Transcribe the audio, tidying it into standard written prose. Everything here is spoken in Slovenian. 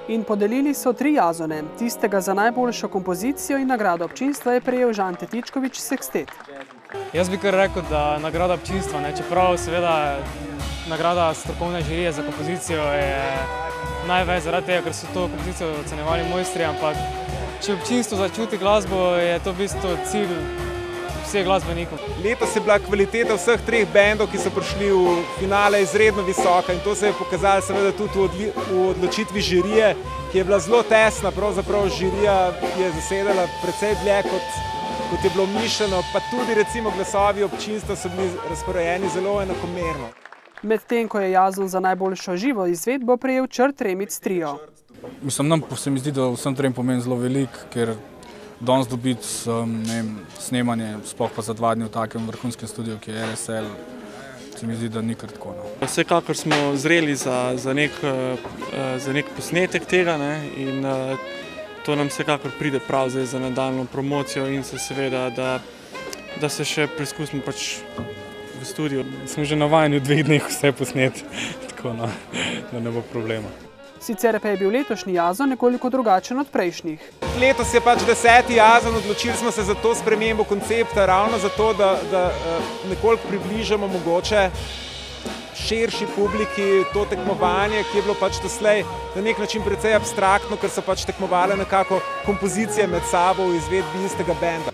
In podelili so 3 jazone. Tistega za najboljšo kompozicijo in nagrado občinstva je prejel Žan Tetičkovič Sekstet. Jaz bi kar rekel, da nagrada občinstva, čeprav seveda nagrada strokovne žirije za kompozicijo je največ zaradi tega, ker so to kompozicijo ocenjevali mojstri, ampak če občinstvo začuti glasbo, je to v bistvu cilj vseh glasbenikov. Letos je bila kvaliteta vseh 3 bendov, ki so prišli v finale, izredno visoka in to se je pokazalo seveda tudi v odločitvi žirije, ki je bila zelo tesna, pravzaprav žirija je zasedala precej dlje, kot je bilo mišljeno, pa tudi recimo glasovi občinstva so bili razporejeni zelo enakomerno. Medtem ko je jazon za najboljšo živo izvedbo prejel Črt Remix Trio. Nam se mi zdi, da vsem trem pomeni zelo veliko, ker danes dobiti snemanje, sploh pa za 2 dni v takem vrhunskem studiu, ki je RSL, se mi zdi, da ni kar tako. Vsekakor smo zreli za nek posnetek tega in to nam vsekakor pride prav zdaj za nadaljnjo promocijo in se seveda, da se še preizkusimo pač v studiu. Smo že navajeni v 2 dneh vse posneti, tako da ne bo problema. Sicer pa je bil letošnji jazon nekoliko drugačen od prejšnjih. Letos je pač 10. jazon, odločili smo se za to spremembo koncepta, ravno zato, da nekoliko približamo mogoče širši publiki to tekmovanje, ki je bilo pač doslej na nek način precej abstraktno, ker so pač tekmovale nekako kompozicije med sabo v izvedbi istega benda.